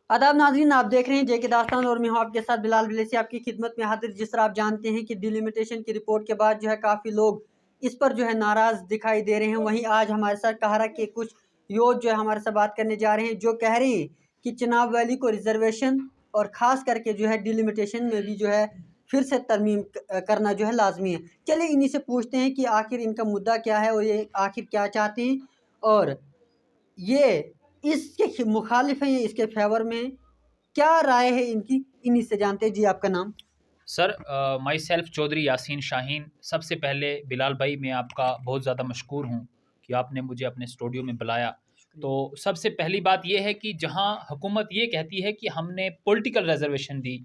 आदाब नाज़रीन, आप देख रहे हैं जेके दास्तान और मैं हूं आपके साथ बिलाल बिलेसी आपकी खिदमत में हाजिर। जिस तरह आप जानते हैं कि डिलिमिटेशन की रिपोर्ट के बाद जो है काफ़ी लोग इस पर जो है नाराज़ दिखाई दे रहे हैं। वहीं आज हमारे साथ कहारा के कुछ योद्धा जो है हमारे साथ बात करने जा रहे हैं, जो कह रहे हैं कि चिनाब वैली को रिजर्वेशन और ख़ास करके जो है डिलिमिटेशन में भी जो है फिर से तरमीम करना जो है लाजमी है। चलिए इन्हीं से पूछते हैं कि आखिर इनका मुद्दा क्या है और ये आखिर क्या चाहते हैं, और ये इसके मुखालिफ हैं या इसके फेवर में, क्या राय है इनकी, इन्हीं से जानते हैं। जी, आपका नाम? Sir, myself Chaudhary Yasin Shaheen. सबसे पहले बिलाल भाई, मैं आपका बहुत ज़्यादा मशकूर हूँ कि आपने मुझे अपने स्टूडियो में बुलाया। तो सबसे पहली बात यह है कि जहाँ हुकूमत ये कहती है कि हमने पॉलिटिकल रिजर्वेशन दी,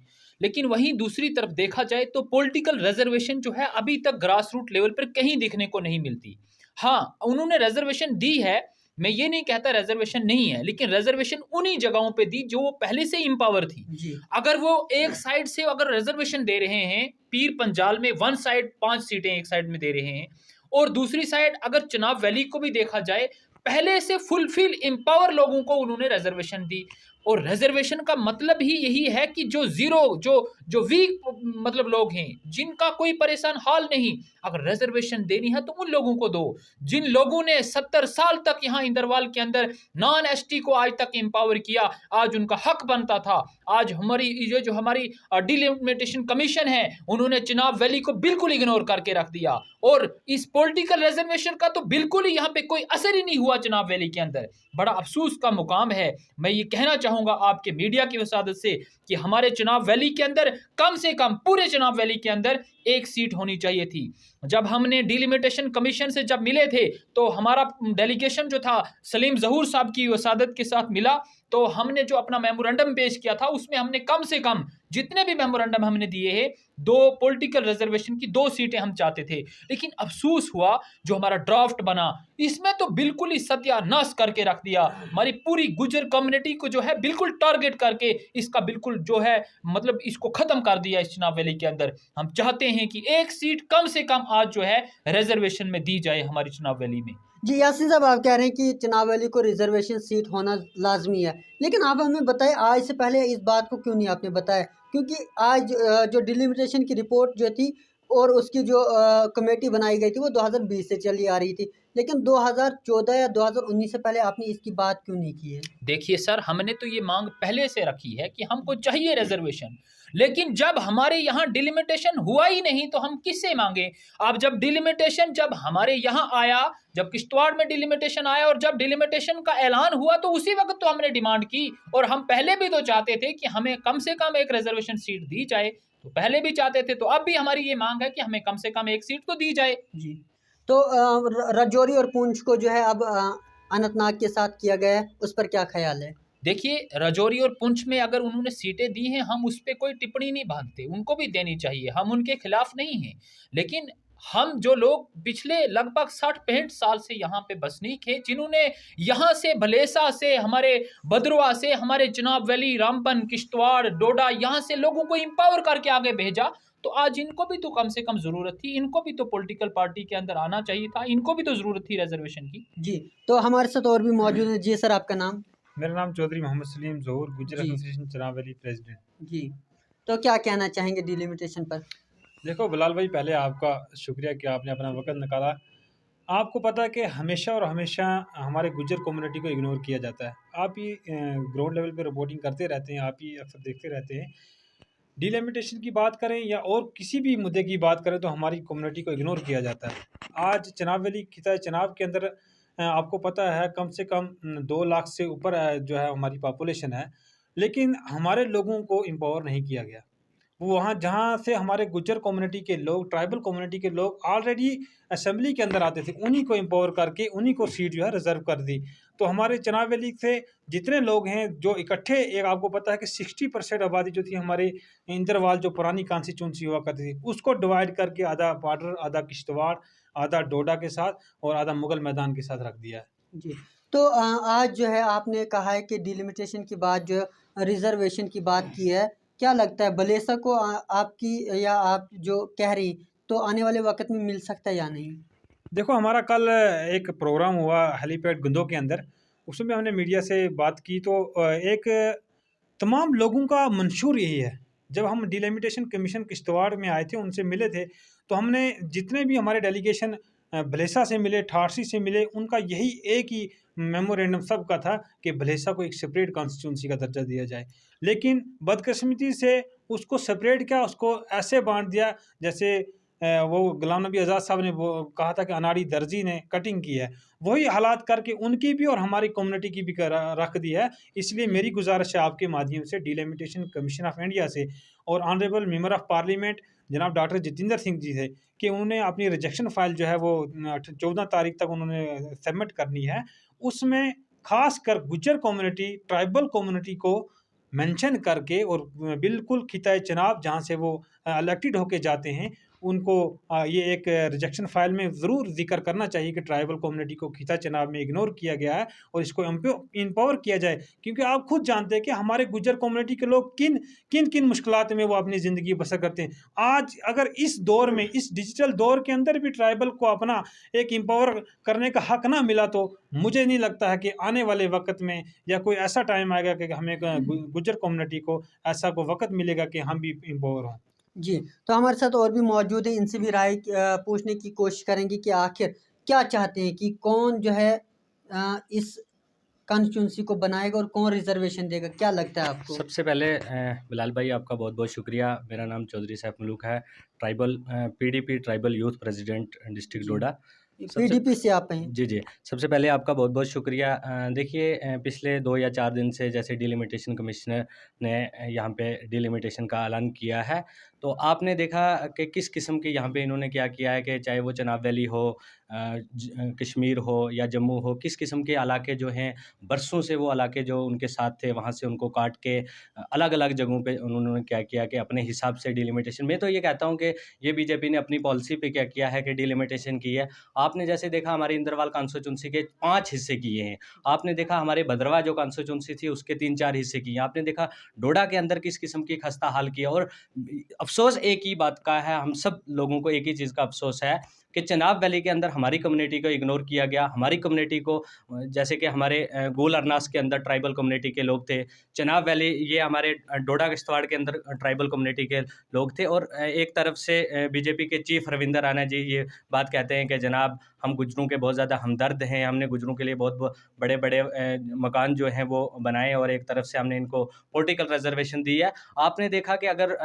लेकिन वहीं दूसरी तरफ देखा जाए तो पॉलिटिकल रिजर्वेशन जो है अभी तक ग्रास रूट लेवल पर कहीं देखने को नहीं मिलती। हाँ, उन्होंने रिजर्वेशन दी है, मैं ये नहीं कहता रिजर्वेशन नहीं है, लेकिन रिजर्वेशन उन्हीं जगहों पे दी जो वो पहले से इंपावर थी। जी अगर वो एक साइड से अगर रिजर्वेशन दे रहे हैं, पीर पंजाल में वन साइड 5 सीटें एक साइड में दे रहे हैं, और दूसरी साइड अगर चिनाब वैली को भी देखा जाए, पहले से फुलफिल एम्पावर लोगों को उन्होंने रिजर्वेशन दी। और रिजर्वेशन का मतलब ही यही है कि जो जीरो, जो जो वीक मतलब लोग हैं, जिनका कोई परेशान हाल नहीं, अगर रिजर्वेशन देनी है तो उन लोगों को दो। जिन लोगों ने 70 साल तक यहाँ इंदरवाल के अंदर नॉन एसटी को आज तक एम्पावर किया, आज उनका हक बनता था। आज हमारी ये जो हमारी डिलिमिटेशन कमीशन है, उन्होंने चिनाब वैली को बिल्कुल इग्नोर करके रख दिया, और इस पॉलिटिकल रिजर्वेशन का तो बिल्कुल ही यहाँ पे कोई असर ही नहीं हुआ चिनाब वैली के अंदर। बड़ा अफसोस का मुकाम है। मैं ये कहना चाहूंगा आपके मीडिया की वसादत से कि हमारे चिनाब वैली के अंदर कम से कम पूरे चिनाब वैली के अंदर एक सीट होनी चाहिए थी। जब हमने डिलिमिटेशन कमीशन से जब मिले थे तो हमारा डेलीगेशन जो था सलीम जहूर साहब की वसादत के साथ मिला, तो हमने जो अपना मेमोरेंडम पेश किया था उसमें हमने कम से कम जितने भी मेमोरेंडम हमने दिए हैं, 2 पॉलिटिकल रिजर्वेशन की 2 सीटें हम चाहते थे। लेकिन अफसोस हुआ जो हमारा ड्राफ्ट बना, इसमें तो बिल्कुल ही सत्यानाश करके रख दिया। हमारी पूरी गुजर कम्युनिटी को जो है बिल्कुल टारगेट करके इसका बिल्कुल जो है मतलब इसको खत्म कर दिया इस चिनाब वैली के अंदर। हम चाहते हैं कि एक सीट कम से कम आज जो है रिजर्वेशन में दी जाए हमारी चिनाब वैली में। जी, यासीन साहब, आप कह रहे हैं कि चिनाब वैली को रिजर्वेशन सीट होना लाजमी है, लेकिन आप हमें बताएं आज से पहले इस बात को क्यों नहीं आपने बताया? क्योंकि आज जो डिलिमिटेशन की रिपोर्ट जो थी और उसकी जो कमेटी बनाई गई थी वो 2020 से चली आ रही थी, लेकिन 2014 या 2019 से पहले आपने इसकी बात क्यों नहीं की है? देखिए सर, हमने तो ये मांग पहले से रखी है कि हमको चाहिए रिजर्वेशन, लेकिन जब हमारे यहाँ डिलिमिटेशन हुआ ही नहीं तो हम किससे मांगे? अब जब डिलिमिटेशन जब हमारे यहाँ आया, जब किश्तवाड़ में डिलिमिटेशन आया और जब डिलिमिटेशन का ऐलान हुआ तो उसी वक्त तो हमने डिमांड की, और हम पहले भी तो चाहते थे कि हमें कम से कम एक रिजर्वेशन सीट दी जाए। तो पहले भी चाहते थे, तो अब भी हमारी ये मांग है कि हमें कम से कम एक सीट तो दी जाए। जी, तो राजौरी और पुंछ को जो है अब अनंतनाग के साथ किया गया है, उस पर क्या ख्याल है? देखिए, राजौरी और पुंछ में अगर उन्होंने सीटें दी हैं, हम उस पर कोई टिप्पणी नहीं बांधते, उनको भी देनी चाहिए, हम उनके खिलाफ नहीं हैं। लेकिन हम जो लोग पिछले लगभग 60-65 साल से यहाँ पे बसनीक हैं, जिन्होंने यहाँ से भलेसा से, हमारे भद्रवा से, हमारे चिनाब वैली, रामबन, किश्तवाड़, डोडा, यहाँ से लोगों को एम्पावर करके आगे भेजा, तो आज इनको भी तो कम से कम ज़रूरत थी, इनको भी तो पॉलिटिकल पार्टी के अंदर आना चाहिए था, इनको भी तो ज़रूरत थी रिजर्वेशन की। जी, तो हमारे साथ और भी मौजूद है। जी सर, आपका नाम? मेरा नाम चौधरी मोहम्मद सलीम ज़हूर, गुज्जर जी एसोसिएशन चिनाब वैली प्रेसिडेंट। जी, तो क्या कहना चाहेंगे डिलिमिटेशन पर? देखो बिलाल भाई, पहले आपका शुक्रिया कि आपने अपना वक़्त निकाला। आपको पता है कि हमेशा और हमेशा हमारे गुज्जर कम्युनिटी को इग्नोर किया जाता है। आप ही ग्राउंड लेवल पे रिपोर्टिंग करते रहते हैं, आप ही अक्सर देखते रहते हैं। डिलिमिटेशन की बात करें या और किसी भी मुद्दे की बात करें तो हमारी कम्युनिटी को इग्नोर किया जाता है। आज चिनाब वैली खिता चिनाब के अंदर आपको पता है कम से कम 2 लाख से ऊपर जो है हमारी पॉपुलेशन है, लेकिन हमारे लोगों को एम्पावर नहीं किया गया। वो वहाँ जहाँ से हमारे गुज्जर कम्युनिटी के लोग, ट्राइबल कम्युनिटी के लोग ऑलरेडी असेंबली के अंदर आते थे, उन्हीं को एम्पावर करके उन्हीं को सीट जो है रिज़र्व कर दी। तो हमारे चिनाब वैली से जितने लोग हैं जो इकट्ठे, एक आपको पता है कि 60% आबादी जो थी हमारे इंदरवाल, जो पुरानी कॉन्स्टिट्यूंसी हुआ करती थी, उसको डिवाइड करके आधा बॉर्डर, आधा किश्तवाड़, आधा डोडा के साथ और आधा मुगल मैदान के साथ रख दिया है। जी, तो आज जो है आपने कहा है कि डिलिमिटेशन की बात जो रिजर्वेशन की बात की है, क्या लगता है बलेसा को आपकी या आप जो कह रही, तो आने वाले वक्त में मिल सकता है या नहीं? देखो, हमारा कल एक प्रोग्राम हुआ हेलीपैड गुंदों के अंदर, उसमें हमने मीडिया से बात की तो एक तमाम लोगों का मंशूर यही है। जब हम डिलिमिटेशन कमीशन किश्तवाड़ में आए थे, उनसे मिले थे, तो हमने जितने भी हमारे डेलीगेशन भलेसा से मिले, ठारसी से मिले, उनका यही एक ही मेमोरेंडम सबका था कि भलेसा को एक सेपरेट कॉन्स्टिट्यूंसी का दर्जा दिया जाए। लेकिन बदकिस्मती से उसको सेपरेट क्या, उसको ऐसे बांट दिया जैसे वो गुलाम नबी आज़ाद साहब ने वो कहा था कि अनाड़ी दर्जी ने कटिंग की है। वही हालात करके उनकी भी और हमारी कम्युनिटी की भी रख दी है। इसलिए मेरी गुजारिश है आपके माध्यम से डिलिमिटेशन कमीशन ऑफ इंडिया से और ऑनरेबल मेंबर ऑफ पार्लियामेंट जनाब डॉक्टर जितेंद्र सिंह जी से कि उन्होंने अपनी रिजेक्शन फाइल जो है वो 14 तारीख तक उन्होंने सबमिट करनी है। उसमें खास कर गुज्जर कम्युनिटी, ट्राइबल कम्युनिटी को मेंशन करके और बिल्कुल खिताए चनाब जहाँ से वो इलेक्टेड होके जाते हैं, उनको ये एक रिजेक्शन फाइल में ज़रूर ज़िक्र करना चाहिए कि ट्राइबल कम्युनिटी को खिता चनाब में इग्नोर किया गया है और इसको एम्पावर किया जाए। क्योंकि आप खुद जानते हैं कि हमारे गुज्जर कम्युनिटी के लोग किन किन किन मुश्किलात में वो अपनी ज़िंदगी बसर करते हैं। आज अगर इस दौर में, इस डिजिटल दौर के अंदर भी ट्राइबल को अपना एक एम्पावर करने का हक ना मिला, तो मुझे नहीं लगता है कि आने वाले वक्त में या कोई ऐसा टाइम आएगा कि हमें गुज्जर कम्युनिटी को ऐसा कोई वक्त मिलेगा कि हम भी एम्पावर हों। जी, तो हमारे साथ और भी मौजूद हैं, इनसे भी राय पूछने की कोशिश करेंगे कि आखिर क्या चाहते हैं कि कौन जो है इस कॉन्स्टिट्यूंसी को बनाएगा और कौन रिजर्वेशन देगा, क्या लगता है आपको? सबसे पहले बिलाल भाई आपका बहुत बहुत शुक्रिया। मेरा नाम चौधरी सैफ मलूक है, tribal PDP tribal youth president district जी, डोडा। पीडीपी से आप हैं। जी, जी। सबसे पहले आपका बहुत बहुत शुक्रिया। देखिए पिछले 2 या 4 दिन से जैसे डिलिमिटेशन कमिश्नर ने यहाँ पे डिलिमिटेशन का ऐलान किया है, तो आपने देखा कि किस किस्म के यहाँ पे इन्होंने क्या किया है कि चाहे वो चनाब वैली हो, कश्मीर हो या जम्मू हो, किस किस्म के इलाके जो हैं, बरसों से वो इलाके जो उनके साथ थे, वहाँ से उनको काट के अलग-अलग जगहों पे उन्होंने क्या किया कि अपने हिसाब से डिलिमिटेशन। मैं तो ये कहता हूँ कि ये बीजेपी ने अपनी पॉलिसी पे क्या किया है कि डिलिमिटेशन की है। आपने जैसे देखा हमारे इंदरवाल कॉन्स्टिट्यूंसी के 5 हिस्से किए हैं। आपने देखा हमारे भद्रवाह जो कॉन्स्टिट्यूंसी थी उसके 3-4 हिस्से किए। आपने देखा डोडा के अंदर किस किस्म की खस्ता हाल किया। और अफ़सोस एक ही बात का है, हम सब लोगों को एक ही चीज़ का अफ़सोस है कि चनाब वैली के अंदर हमारी कम्युनिटी को इग्नोर किया गया। हमारी कम्युनिटी को जैसे कि हमारे गोल अरनास के अंदर ट्राइबल कम्युनिटी के लोग थे, चनाब वैली ये हमारे डोडा किश्तवाड़ के अंदर ट्राइबल कम्युनिटी के लोग थे। और एक तरफ से बीजेपी के चीफ रविंदर राणा जी ये बात कहते हैं कि जनाब हम गुजरों के बहुत ज़्यादा हमदर्द हैं, हमने गुजरों के लिए बहुत बड़े-बड़े मकान जो हैं वो बनाए और एक तरफ से हमने इनको पॉलिटिकल रिजर्वेशन दी है। आपने देखा कि अगर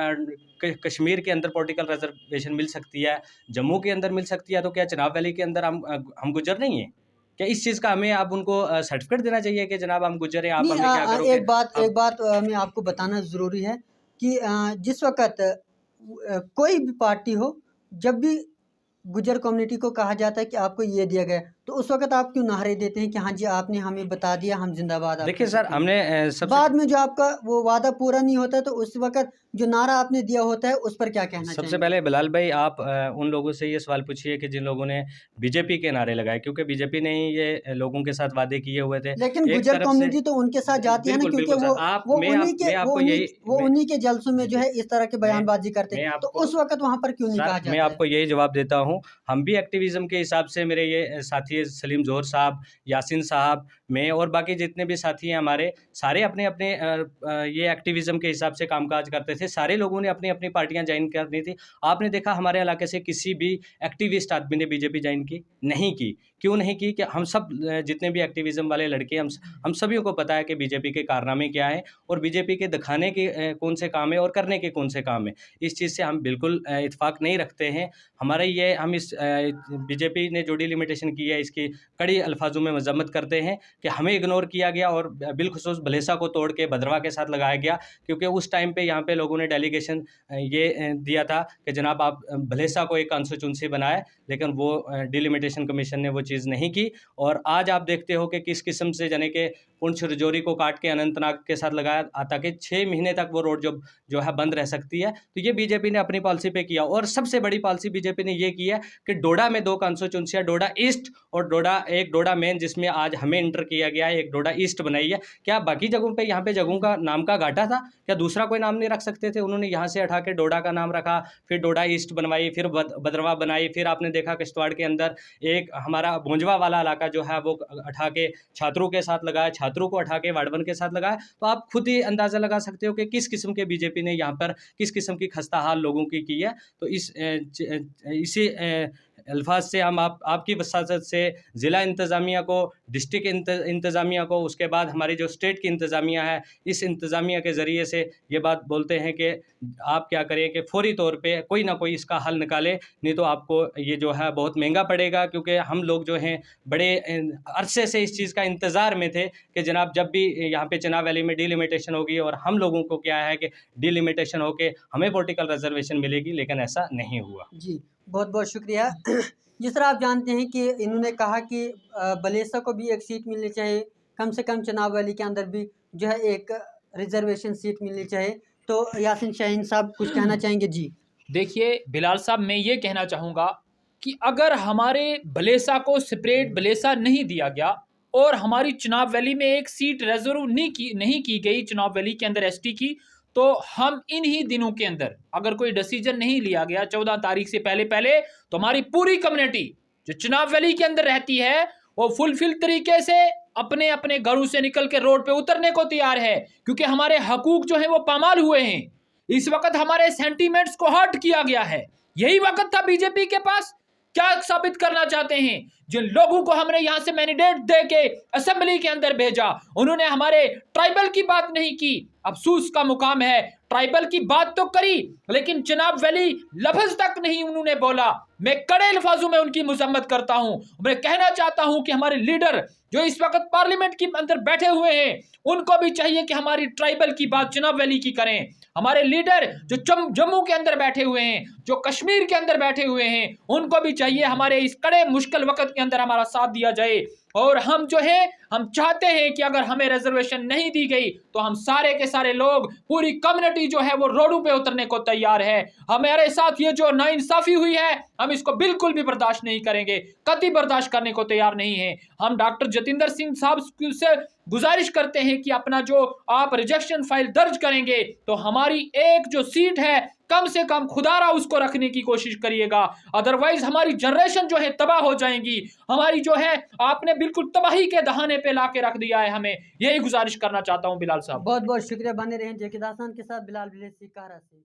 कश्मीर के अंदर पॉलिटिकल रिजर्वेशन मिल सकती है, जम्मू के अंदर मिल सकती है, तो क्या चनाब वैली के अंदर हम गुजर नहीं हैं? क्या इस चीज़ का हमें आप उनको सर्टिफिकेट देना चाहिए कि जनाब हम गुजर हैं, आप नहीं, हमें क्या करोगे? एक बात मैं आपको बताना ज़रूरी है कि जिस वक़्त कोई भी पार्टी हो, जब भी गुज्जर कम्युनिटी को कहा जाता है कि आपको ये दिया गया है, तो उस वक़्त आप क्यों नारे देते हैं कि हाँ जी, आपने हमें बता दिया, हम ज़िंदाबाद आपके देखिए सर, साथ हैं। हमने सबसे बाद में जो आपका वो वादा पूरा नहीं होता है, तो उस वक़्त जो नारा आपने दिया होता है, उस पर क्या कहना सबसे चाहेंगे? पहले बिलाल भाई आप उन लोगों से ये सवाल पूछिए कि जिन लोगों ने बीजेपी के नारे लगाए, क्योंकि बीजेपी ने ही ये लोगों के साथ वादे किए हुए थे। लेकिन एक गुज्जर तरफ से कम्युनिटी तो उनके साथ जाती है ना, बिल्कुल, क्योंकि बिल्कुल वो सर, आप वो मैं उन्हीं के मैं वो आपको उन्हीं यही वो मैं उन्हीं के जलसों में जी, जो जी। है इस तरह की मैं बयानबाज़ी करते मैं हैं, तो आपको उस वक़्त वहाँ पर क्यों नहीं कहा सर, मैं जाता है? आपको यही जवाब देता हूँ। हम भी एक्टिविज़्म के हिसाब से, मेरे ये साथी सलीम ज़ोहर साहब, यासीन साहब, मैं और बाकी जितने भी साथी हैं हमारे, सारे अपने-अपने ये एक्टिविज़्म के हिसाब से कामकाज करते थे। सारे लोगों ने अपनी-अपनी पार्टियाँ जॉइन करनी थी। आपने देखा हमारे इलाके से किसी भी एक्टिविस्ट आदमी ने बीजेपी जॉइन की? नहीं की। क्यों नहीं की? कि हम सब जितने भी एक्टिविज़्म वाले लड़के हम सभी को पता है कि बीजेपी के कारनामे क्या हैं और बीजेपी के दिखाने के कौन से काम हैं और करने के कौन से काम हैं। इस चीज़ से हम बिल्कुल इत्तेफ़ाक नहीं रखते हैं। हमारा ये हम इस बीजेपी ने जो डिलिमिटेशन की है इसकी कड़ी अल्फ़ाज़ों में मज़म्मत करते हैं कि हमें इग्नोर किया गया और बिलख़ुसूस भलेसा को तोड़ के भद्रवाह के साथ लगाया गया। क्योंकि उस टाइम पे यहाँ पे लोगों ने डेलीगेशन ये दिया था कि जनाब आप भलेसा को एक कॉन्स्टिट्यूंसी बनाएँ, लेकिन वो डिलिमिटेशन कमीशन ने वो चीज़ नहीं की। और आज आप देखते हो कि किस किस्म से यानी कि पुंछ रजौरी को काट के अनंतनाग के साथ लगाया ताकि 6 महीने तक वो रोड जो है बंद रह सकती है। तो ये बीजेपी ने अपनी पॉलिसी पे किया। और सबसे बड़ी पॉलिसी बीजेपी ने ये की है कि डोडा में 2 कॉन्स्टिट्यूंसियाँ, डोडा ईस्ट और डोडा मेन, जिसमें आज हमें एंटर किया गया है, एक डोडा ईस्ट बनाई है। क्या बाकी जगहों पे यहाँ पे जगहों का नाम का घाटा था? क्या दूसरा कोई नाम नहीं रख सकते थे? उन्होंने यहाँ से हटा के डोडा का नाम रखा, फिर डोडा ईस्ट बनवाई, फिर भद्रवाह बनाई, फिर आपने देखा किश्तवाड़ के अंदर एक हमारा भोंजवा वाला इलाका जो है वो हटा के छात्रों के साथ लगाया। छात्रों को हटा के वार्ड 1 के साथ लगाया। तो आप खुद ही अंदाज़ा लगा सकते हो कि किस किस्म के बीजेपी ने यहाँ पर किस किस्म की खस्ताहाल लोगों की है। तो इसी अल्फाज से हम आपकी वसातत से ज़िला इंतज़ामिया को, डिस्ट्रिक्ट इंतज़ामिया को, उसके बाद हमारी जो स्टेट की इंतज़ामिया है, इस इंतज़ामिया के ज़रिए से ये बात बोलते हैं कि आप क्या करें कि फ़ौरी तौर पे कोई ना कोई इसका हल निकालें, नहीं तो आपको ये जो है बहुत महंगा पड़ेगा। क्योंकि हम लोग जो हैं बड़े अरसे से इस चीज़ का इंतज़ार में थे कि जनाब जब भी यहाँ पे चिनाब वैली में डिलिमिटेशन होगी और हम लोगों को क्या है कि डिलिमिटेशन होके हमें पॉलिटिकल रिजर्वेशन मिलेगी, लेकिन ऐसा नहीं हुआ। जी, बहुत बहुत शुक्रिया। जिस तरह आप जानते हैं कि इन्होंने कहा कि बलेसा को भी एक सीट मिलनी चाहिए, कम से कम चिनाब वैली के अंदर भी जो है एक रिजर्वेशन सीट मिलनी चाहिए। तो यासीन शाहीन साहब कुछ कहना चाहेंगे? जी देखिए बिलाल साहब, मैं ये कहना चाहूँगा कि अगर हमारे बलेसा को सेपरेट बलेसा नहीं दिया गया और हमारी चिनाब वैली में एक सीट रिजर्व नहीं की गई चिनाब वैली के अंदर एसटी की, तो हम इन ही दिनों के अंदर अगर कोई डिसीजन नहीं लिया गया 14 तारीख से पहले तो हमारी पूरी कम्युनिटी जो चिनाब वैली के अंदर रहती है वो फुलफिल तरीके से अपने अपने घरों से निकल के रोड पे उतरने को तैयार है, क्योंकि हमारे हकूक जो है वो पामाल हुए हैं। इस वक्त हमारे सेंटीमेंट्स को हर्ट किया गया है। यही वक्त था बीजेपी के पास। क्या साबित करना चाहते हैं? जिन लोगों को हमने यहां से मैंडेट दे के असेंबली के अंदर भेजा, उन्होंने हमारे ट्राइबल की बात नहीं की। अफसोस का मुकाम है, ट्राइबल की बात तो करी लेकिन चिनाब वैली लफ्ज तक नहीं उन्होंने बोला। मैं कड़े अल्फाजों में उनकी मजम्मत करता हूं। मैं कहना चाहता हूं कि हमारे लीडर जो इस वक्त पार्लियामेंट के अंदर बैठे हुए हैं, उनको भी चाहिए कि हमारी ट्राइबल की बात चिनाब वैली की करें। हमारे लीडर जो जम्मू के अंदर बैठे हुए हैं, जो कश्मीर के अंदर बैठे हुए हैं, उनको भी चाहिए हमारे इस कड़े मुश्किल वक्त के अंदर हमारा साथ दिया जाए। और हम जो है हम चाहते हैं कि अगर हमें रिजर्वेशन नहीं दी गई तो हम सारे के सारे लोग, पूरी कम्युनिटी जो है वो रोडों पे उतरने को तैयार है। हमारे साथ ये जो नाइंसाफी हुई है, हम इसको बिल्कुल भी बर्दाश्त नहीं करेंगे, कतई बर्दाश्त करने को तैयार नहीं है। हम डॉक्टर जतिंदर सिंह साहब से गुजारिश करते हैं कि अपना जो आप रिजेक्शन फाइल दर्ज करेंगे तो हमारी एक जो सीट है कम से कम खुदारा उसको रखने की कोशिश करिएगा, अदरवाइज हमारी जनरेशन जो है तबाह हो जाएंगी। हमारी जो है आपने बिल्कुल तबाही के दहाने पे लाके रख दिया है। हमें यही गुजारिश करना चाहता हूं बिलाल साहब। बहुत बहुत शुक्रिया। बने रहें जेके दास्तान के साथ। बिलाल विलेसी कारा से।